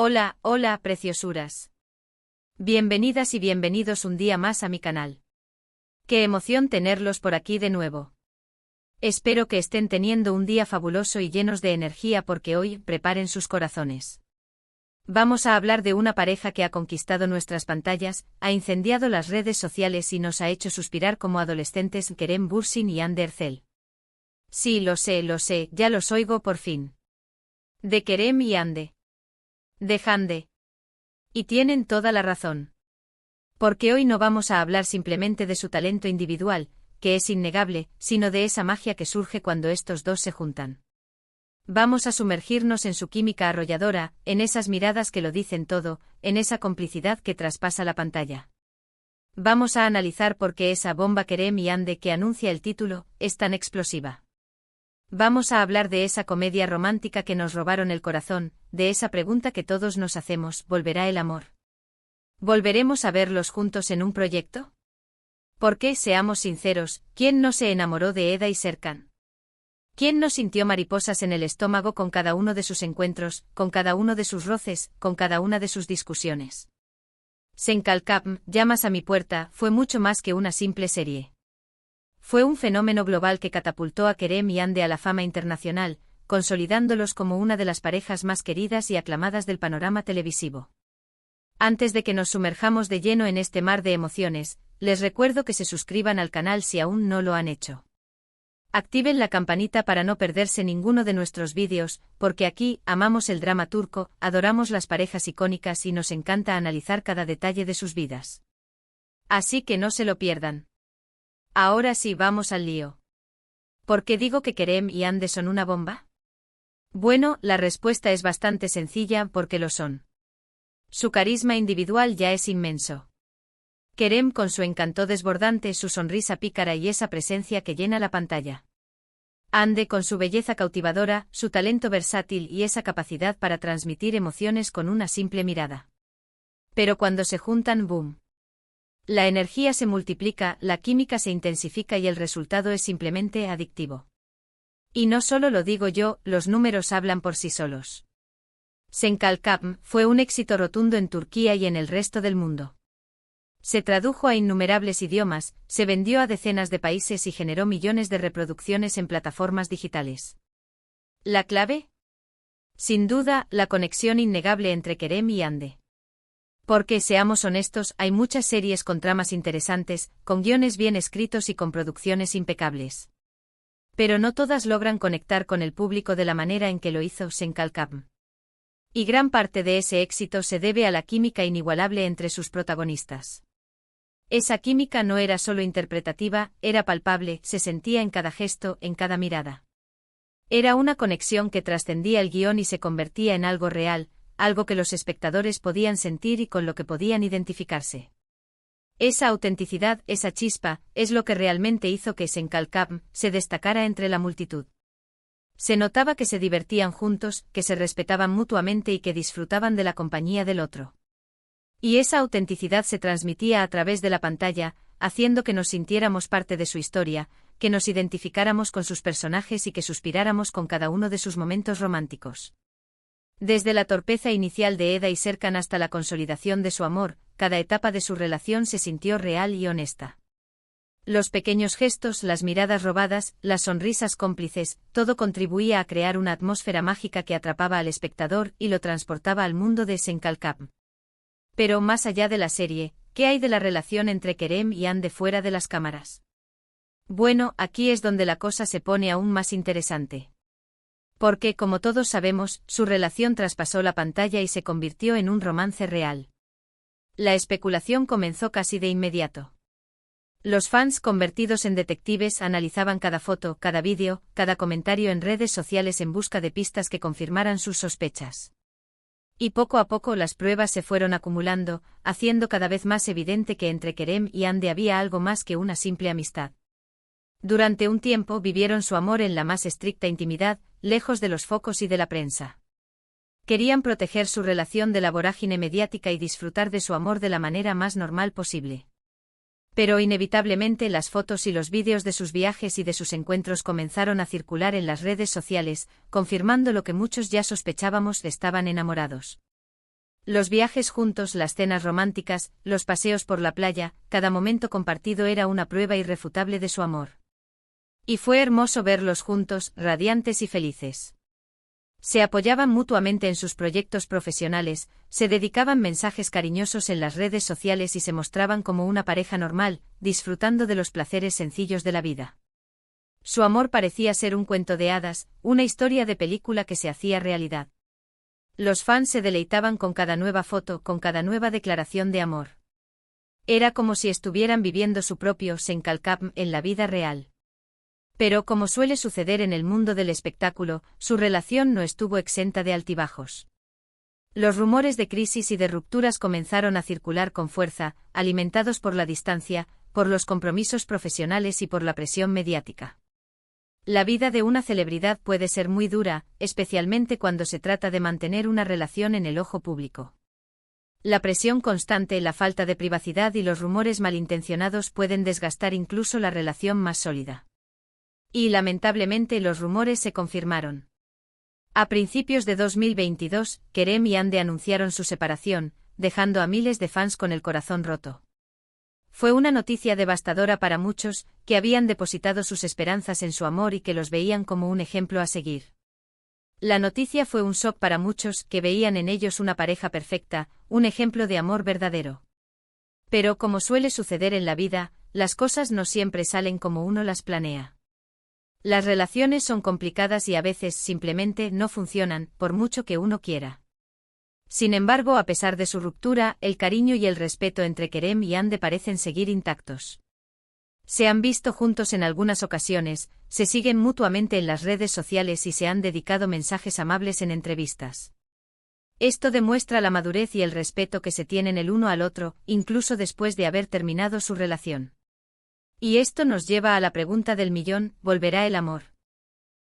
Hola, hola, preciosuras. Bienvenidas y bienvenidos un día más a mi canal. Qué emoción tenerlos por aquí de nuevo. Espero que estén teniendo un día fabuloso y llenos de energía porque hoy preparen sus corazones. Vamos a hablar de una pareja que ha conquistado nuestras pantallas, ha incendiado las redes sociales y nos ha hecho suspirar como adolescentes, Kerem Bürsin y Hande Erçel. Sí, lo sé, ya los oigo por fin. De Kerem y Hande. De Hande. Y tienen toda la razón. Porque hoy no vamos a hablar simplemente de su talento individual, que es innegable, sino de esa magia que surge cuando estos dos se juntan. Vamos a sumergirnos en su química arrolladora, en esas miradas que lo dicen todo, en esa complicidad que traspasa la pantalla. Vamos a analizar por qué esa bomba Kerem y Hande que anuncia el título es tan explosiva. Vamos a hablar de esa comedia romántica que nos robaron el corazón, de esa pregunta que todos nos hacemos, ¿volverá el amor? ¿Volveremos a verlos juntos en un proyecto? Porque, seamos sinceros, ¿quién no se enamoró de Eda y Serkan? ¿Quién no sintió mariposas en el estómago con cada uno de sus encuentros, con cada uno de sus roces, con cada una de sus discusiones? Senkalkam, llamas a mi puerta, fue mucho más que una simple serie. Fue un fenómeno global que catapultó a Kerem y Hande a la fama internacional, consolidándolos como una de las parejas más queridas y aclamadas del panorama televisivo. Antes de que nos sumerjamos de lleno en este mar de emociones, les recuerdo que se suscriban al canal si aún no lo han hecho. Activen la campanita para no perderse ninguno de nuestros vídeos, porque aquí amamos el drama turco, adoramos las parejas icónicas y nos encanta analizar cada detalle de sus vidas. Así que no se lo pierdan. Ahora sí, vamos al lío. ¿Por qué digo que Kerem y Hande son una bomba? Bueno, la respuesta es bastante sencilla, porque lo son. Su carisma individual ya es inmenso. Kerem con su encanto desbordante, su sonrisa pícara y esa presencia que llena la pantalla. Hande con su belleza cautivadora, su talento versátil y esa capacidad para transmitir emociones con una simple mirada. Pero cuando se juntan, ¡boom! La energía se multiplica, la química se intensifica y el resultado es simplemente adictivo. Y no solo lo digo yo, los números hablan por sí solos. Senkalkam fue un éxito rotundo en Turquía y en el resto del mundo. Se tradujo a innumerables idiomas, se vendió a decenas de países y generó millones de reproducciones en plataformas digitales. ¿La clave? Sin duda, la conexión innegable entre Kerem y Hande. Porque, seamos honestos, hay muchas series con tramas interesantes, con guiones bien escritos y con producciones impecables. Pero no todas logran conectar con el público de la manera en que lo hizo Senkalkam. Y gran parte de ese éxito se debe a la química inigualable entre sus protagonistas. Esa química no era solo interpretativa, era palpable, se sentía en cada gesto, en cada mirada. Era una conexión que trascendía el guión y se convertía en algo real, algo que los espectadores podían sentir y con lo que podían identificarse. Esa autenticidad, esa chispa, es lo que realmente hizo que Senkalkam se destacara entre la multitud. Se notaba que se divertían juntos, que se respetaban mutuamente y que disfrutaban de la compañía del otro. Y esa autenticidad se transmitía a través de la pantalla, haciendo que nos sintiéramos parte de su historia, que nos identificáramos con sus personajes y que suspiráramos con cada uno de sus momentos románticos. Desde la torpeza inicial de Eda y Serkan hasta la consolidación de su amor, cada etapa de su relación se sintió real y honesta. Los pequeños gestos, las miradas robadas, las sonrisas cómplices, todo contribuía a crear una atmósfera mágica que atrapaba al espectador y lo transportaba al mundo de Senkalkam. Pero más allá de la serie, ¿qué hay de la relación entre Kerem y Hande fuera de las cámaras? Bueno, aquí es donde la cosa se pone aún más interesante. Porque, como todos sabemos, su relación traspasó la pantalla y se convirtió en un romance real. La especulación comenzó casi de inmediato. Los fans convertidos en detectives analizaban cada foto, cada vídeo, cada comentario en redes sociales en busca de pistas que confirmaran sus sospechas. Y poco a poco las pruebas se fueron acumulando, haciendo cada vez más evidente que entre Kerem y Hande había algo más que una simple amistad. Durante un tiempo vivieron su amor en la más estricta intimidad, lejos de los focos y de la prensa. Querían proteger su relación de la vorágine mediática y disfrutar de su amor de la manera más normal posible. Pero inevitablemente las fotos y los vídeos de sus viajes y de sus encuentros comenzaron a circular en las redes sociales, confirmando lo que muchos ya sospechábamos: estaban enamorados. Los viajes juntos, las cenas románticas, los paseos por la playa, cada momento compartido era una prueba irrefutable de su amor. Y fue hermoso verlos juntos, radiantes y felices. Se apoyaban mutuamente en sus proyectos profesionales, se dedicaban mensajes cariñosos en las redes sociales y se mostraban como una pareja normal, disfrutando de los placeres sencillos de la vida. Su amor parecía ser un cuento de hadas, una historia de película que se hacía realidad. Los fans se deleitaban con cada nueva foto, con cada nueva declaración de amor. Era como si estuvieran viviendo su propio Senkalkam en la vida real. Pero como suele suceder en el mundo del espectáculo, su relación no estuvo exenta de altibajos. Los rumores de crisis y de rupturas comenzaron a circular con fuerza, alimentados por la distancia, por los compromisos profesionales y por la presión mediática. La vida de una celebridad puede ser muy dura, especialmente cuando se trata de mantener una relación en el ojo público. La presión constante, la falta de privacidad y los rumores malintencionados pueden desgastar incluso la relación más sólida. Y lamentablemente los rumores se confirmaron. A principios de 2022, Kerem y Hande anunciaron su separación, dejando a miles de fans con el corazón roto. Fue una noticia devastadora para muchos, que habían depositado sus esperanzas en su amor y que los veían como un ejemplo a seguir. La noticia fue un shock para muchos, que veían en ellos una pareja perfecta, un ejemplo de amor verdadero. Pero como suele suceder en la vida, las cosas no siempre salen como uno las planea. Las relaciones son complicadas y a veces simplemente no funcionan, por mucho que uno quiera. Sin embargo, a pesar de su ruptura, el cariño y el respeto entre Kerem y Hande parecen seguir intactos. Se han visto juntos en algunas ocasiones, se siguen mutuamente en las redes sociales y se han dedicado mensajes amables en entrevistas. Esto demuestra la madurez y el respeto que se tienen el uno al otro, incluso después de haber terminado su relación. Y esto nos lleva a la pregunta del millón: ¿volverá el amor?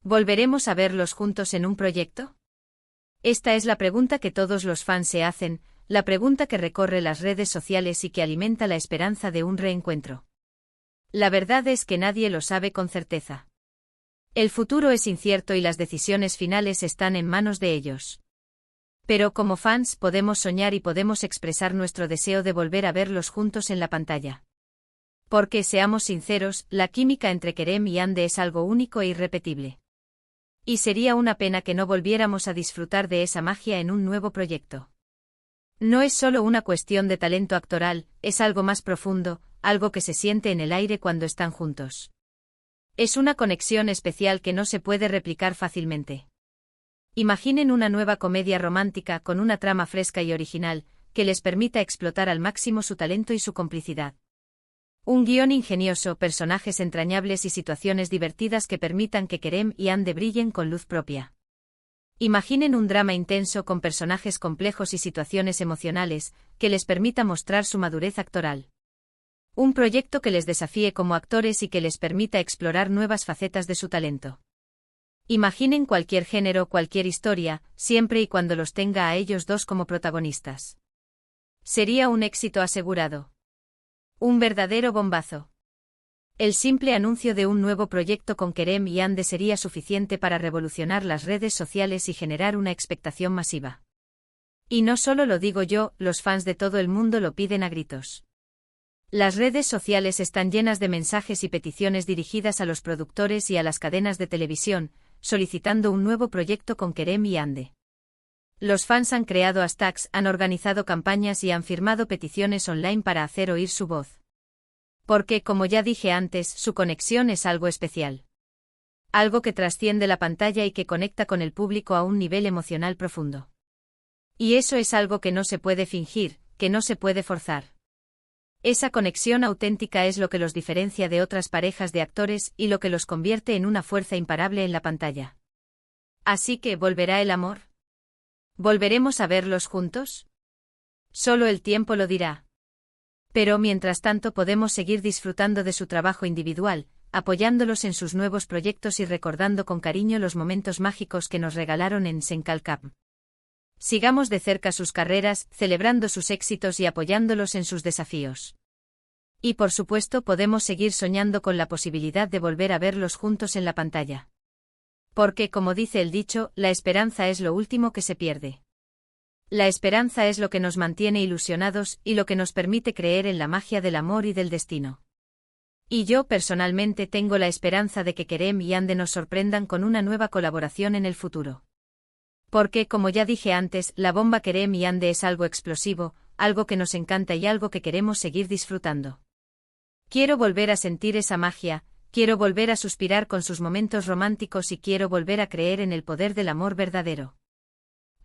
¿Volveremos a verlos juntos en un proyecto? Esta es la pregunta que todos los fans se hacen, la pregunta que recorre las redes sociales y que alimenta la esperanza de un reencuentro. La verdad es que nadie lo sabe con certeza. El futuro es incierto y las decisiones finales están en manos de ellos. Pero como fans podemos soñar y podemos expresar nuestro deseo de volver a verlos juntos en la pantalla. Porque, seamos sinceros, la química entre Kerem y Hande es algo único e irrepetible. Y sería una pena que no volviéramos a disfrutar de esa magia en un nuevo proyecto. No es solo una cuestión de talento actoral, es algo más profundo, algo que se siente en el aire cuando están juntos. Es una conexión especial que no se puede replicar fácilmente. Imaginen una nueva comedia romántica con una trama fresca y original, que les permita explotar al máximo su talento y su complicidad. Un guión ingenioso, personajes entrañables y situaciones divertidas que permitan que Kerem y Hande brillen con luz propia. Imaginen un drama intenso con personajes complejos y situaciones emocionales, que les permita mostrar su madurez actoral. Un proyecto que les desafíe como actores y que les permita explorar nuevas facetas de su talento. Imaginen cualquier género, cualquier historia, siempre y cuando los tenga a ellos dos como protagonistas. Sería un éxito asegurado. Un verdadero bombazo. El simple anuncio de un nuevo proyecto con Kerem y Hande sería suficiente para revolucionar las redes sociales y generar una expectación masiva. Y no solo lo digo yo, los fans de todo el mundo lo piden a gritos. Las redes sociales están llenas de mensajes y peticiones dirigidas a los productores y a las cadenas de televisión, solicitando un nuevo proyecto con Kerem y Hande. Los fans han creado hashtags, han organizado campañas y han firmado peticiones online para hacer oír su voz. Porque, como ya dije antes, su conexión es algo especial. Algo que trasciende la pantalla y que conecta con el público a un nivel emocional profundo. Y eso es algo que no se puede fingir, que no se puede forzar. Esa conexión auténtica es lo que los diferencia de otras parejas de actores y lo que los convierte en una fuerza imparable en la pantalla. Así que, ¿volverá el amor? ¿Volveremos a verlos juntos? Solo el tiempo lo dirá. Pero mientras tanto podemos seguir disfrutando de su trabajo individual, apoyándolos en sus nuevos proyectos y recordando con cariño los momentos mágicos que nos regalaron en Senkalkam. Sigamos de cerca sus carreras, celebrando sus éxitos y apoyándolos en sus desafíos. Y por supuesto podemos seguir soñando con la posibilidad de volver a verlos juntos en la pantalla. Porque, como dice el dicho, la esperanza es lo último que se pierde. La esperanza es lo que nos mantiene ilusionados y lo que nos permite creer en la magia del amor y del destino. Y yo personalmente tengo la esperanza de que Kerem y Ande nos sorprendan con una nueva colaboración en el futuro. Porque, como ya dije antes, la bomba Kerem y Ande es algo explosivo, algo que nos encanta y algo que queremos seguir disfrutando. Quiero volver a sentir esa magia, quiero volver a suspirar con sus momentos románticos y quiero volver a creer en el poder del amor verdadero.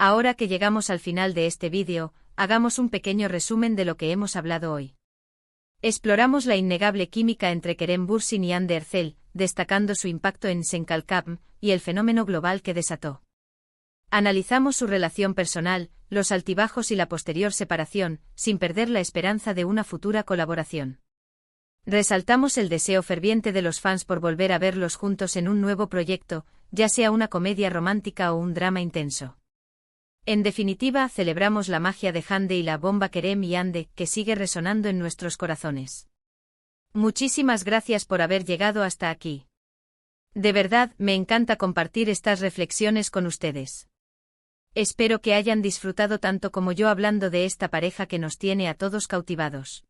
Ahora que llegamos al final de este vídeo, hagamos un pequeño resumen de lo que hemos hablado hoy. Exploramos la innegable química entre Kerem Bürsin y Hande Erçel, destacando su impacto en Senkalkam y el fenómeno global que desató. Analizamos su relación personal, los altibajos y la posterior separación, sin perder la esperanza de una futura colaboración. Resaltamos el deseo ferviente de los fans por volver a verlos juntos en un nuevo proyecto, ya sea una comedia romántica o un drama intenso. En definitiva, celebramos la magia de Hande y la bomba Kerem y Ande, que sigue resonando en nuestros corazones. Muchísimas gracias por haber llegado hasta aquí. De verdad, me encanta compartir estas reflexiones con ustedes. Espero que hayan disfrutado tanto como yo hablando de esta pareja que nos tiene a todos cautivados.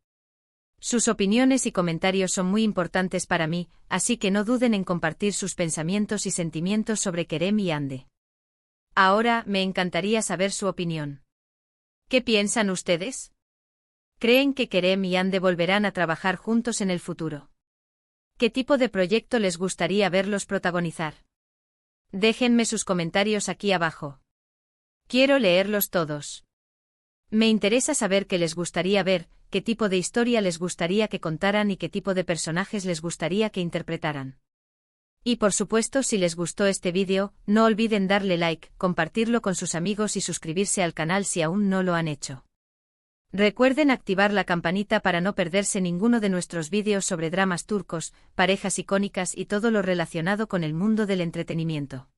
Sus opiniones y comentarios son muy importantes para mí, así que no duden en compartir sus pensamientos y sentimientos sobre Kerem y Ande. Ahora, me encantaría saber su opinión. ¿Qué piensan ustedes? ¿Creen que Kerem y Ande volverán a trabajar juntos en el futuro? ¿Qué tipo de proyecto les gustaría verlos protagonizar? Déjenme sus comentarios aquí abajo. Quiero leerlos todos. Me interesa saber qué les gustaría ver, qué tipo de historia les gustaría que contaran y qué tipo de personajes les gustaría que interpretaran. Y por supuesto, si les gustó este vídeo, no olviden darle like, compartirlo con sus amigos y suscribirse al canal si aún no lo han hecho. Recuerden activar la campanita para no perderse ninguno de nuestros vídeos sobre dramas turcos, parejas icónicas y todo lo relacionado con el mundo del entretenimiento.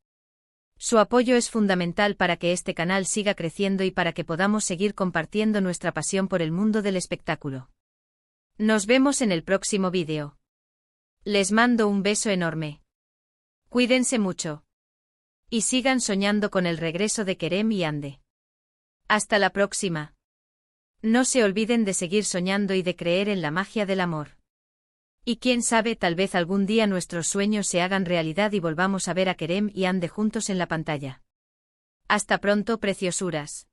Su apoyo es fundamental para que este canal siga creciendo y para que podamos seguir compartiendo nuestra pasión por el mundo del espectáculo. Nos vemos en el próximo vídeo. Les mando un beso enorme. Cuídense mucho. Y sigan soñando con el regreso de Kerem y Ande. Hasta la próxima. No se olviden de seguir soñando y de creer en la magia del amor. Y quién sabe, tal vez algún día nuestros sueños se hagan realidad y volvamos a ver a Kerem y Ande juntos en la pantalla. Hasta pronto, preciosuras.